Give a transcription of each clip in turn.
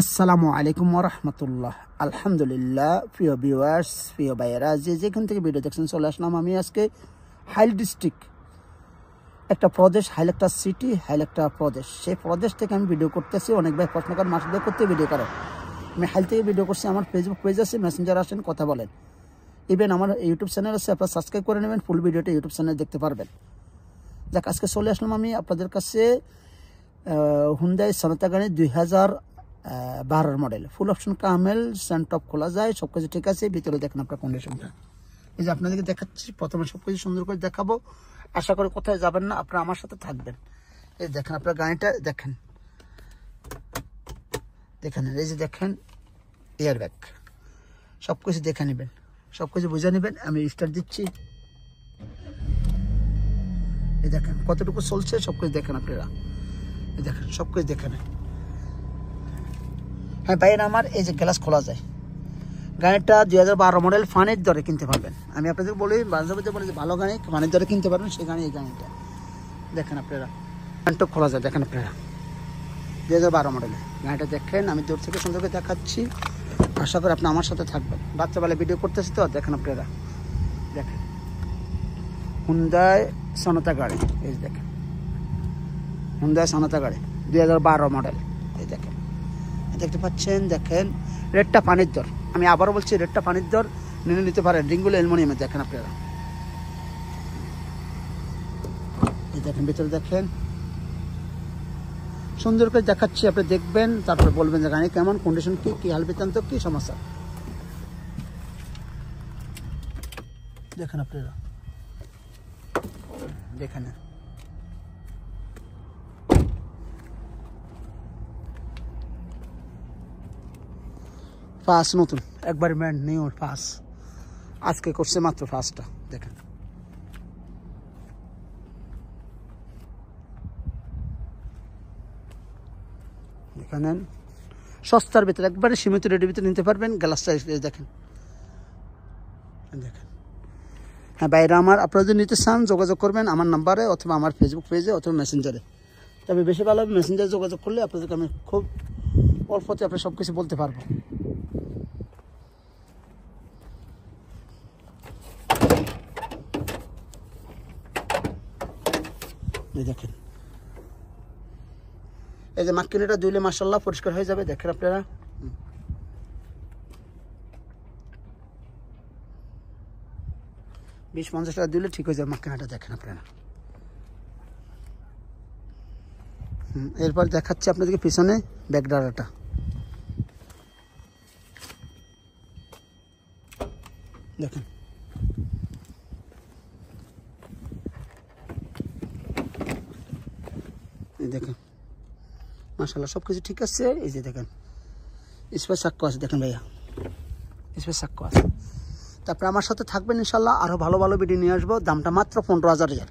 আসসালামু আলাইকুম ওয়া রাহমাতুল্লাহ। আলহামদুলিল্লাহ। প্রিয় ভিউয়ার্স, প্রিয় ভাইয়েরা, যেখান থেকে ভিডিও দেখছেন চলে আসলাম আমি আজকে হাইল ডিস্ট্রিক্ট, একটা প্রদেশ, হাইল একটা সিটি, হাইল একটা প্রদেশ। সেই প্রদেশ থেকে আমি ভিডিও করতেছি। অনেক ভাই প্রশ্ন করেন মাসুদ করতে ভিডিও করেন। আমি হাইল থেকে ভিডিও করছি। আমার ফেসবুক পেজ আছে, মেসেঞ্জার আসেন, কথা বলেন। ইভেন আমার ইউটিউব চ্যানেল আছে, আপনারা সাবস্ক্রাইব করে নেবেন, ফুল ভিডিওটা ইউটিউব চ্যানেলে দেখতে পারবেন। যাক, আজকে চলে আসলাম আমি আপনাদের কাছে হুন্ডাই সনাতা গাড়ি 2012 মডেল, ফুল অপশন কামেল, সেন্টপ খোলা যায়, সব কিছু ঠিক আছে। ভিতরে দেখেন আপনার কন্ডিশনটা। এই যে আপনাদেরকে দেখাচ্ছি, প্রথমে সব কিছু সুন্দর করে দেখাবো। আশা করি কোথায় যাবেন না, আপনারা আমার সাথে থাকবেন। এই দেখেন আপনার গাড়িটা, দেখেন দেখেন এই যে দেখেন এয়ার ব্যাগ, সব কিছু দেখে নেবেন, সব কিছু বুঝে নেবেন। আমি স্টার্ট দিচ্ছি। এই দেখেন কতটুকু চলছে, সব কিছু দেখেন আপনারা। এই দেখেন সব কিছু দেখে নেন। হ্যাঁ ভাইয়ের আমার, এই যে গ্লাস খোলা যায়। গাড়িটা 2012 মডেল, ফানের দরে কিনতে পারবেন। আমি আপনাদের বলি, বাজারে বলি যে ভালো গাড়ি ফানের দরে কিনতে পারবেন, সেই গাড়ি এই গাড়িটা দেখেন আপনারা। ফানটা খোলা যায়, দেখেন আপনারা 2012 মডেলে গাড়িটা দেখেন। আমি দূর থেকে সুন্দর করে দেখাচ্ছি। আশা করি আপনি আমার সাথে থাকবেন। বাচ্চাবেলা ভিডিও করতেছি তো, দেখেন আপনারা। দেখেন হুন্ডাই সনাতা গাড়ি, এই দেখেন হুন্ডাই সনাতা গাড়ি 2012 মডেল। এই দেখেন, দেখতে পাচ্ছেন। দেখেন রেটটা পানির দর, আমি আবারও বলছি রেটটা পানির দর, নিয়ে নিতে পারেন। রিংগুলো অ্যালুমিনিয়ামের, দেখেন আপনারা। এই দেখেন ভিতরে দেখেন, সুন্দর করে দেখাচ্ছি, আপনি দেখবেন, তারপরে বলবেন যে গাড়ি কেমন, কন্ডিশন কি হাল বৃত্তান্ত, কি সমস্যা। দেখেন আপনারা, দেখেন ফার্স্ট, নতুন একবার ব্র্যান্ড নিউ ফার্স্ট, আজকে করছে মাত্র ফার্স্টটা। দেখেন এখানে সস্তার ভিতরে, একবারে সীমিত রেটের ভিতরে নিতে পারবেন। গ্লাসটা দেখেন, দেখেন। হ্যাঁ বাইরে আমার, আপনারা যদি নিতে চান যোগাযোগ করবেন আমার নাম্বারে, অথবা আমার ফেসবুক পেজে, অথবা মেসেঞ্জারে। তবে বেশি ভালো হবে মেসেঞ্জারে যোগাযোগ করলে আপনাদেরকে আমি খুব অল্পতে আপনি সব কিছু বলতে পারবো। এই দেখেন, এই যে মাক্কিনিটা ধুইলে মাশাআল্লাহ পরিষ্কার হয়ে যাবে। দেখেন আপনারা, 20-50 টাকা দিলে ঠিক হয়ে যাবে মাক্কিনাটা। দেখেন আপনারা। এরপর দেখাচ্ছি আপনাদেরকে পিছনে ব্যাক ডালাটা। দেখেন এই দেখেন মাশাআল্লাহ সব কিছু ঠিক আছে। এই যে দেখেন স্পেস সাক্ষ্য আছে, দেখেন ভাইয়া স্পেস সাক্ষ্য আছে। তারপরে আমার সাথে থাকবেন ইনশাল্লাহ, আরও ভালো ভালো ভিডিও নিয়ে আসবো। দামটা মাত্র 15,000 রিয়াল,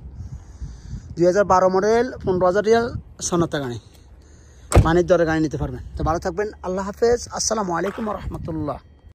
2012 মডেল, 15,000 রিয়াল সনাতা গাড়ি, পানির দরে গাড়ি নিতে পারবেন। তো ভালো থাকবেন, আল্লাহ হাফেজ, আসসালামু আলাইকুম ওয়া রাহমাতুল্লাহ।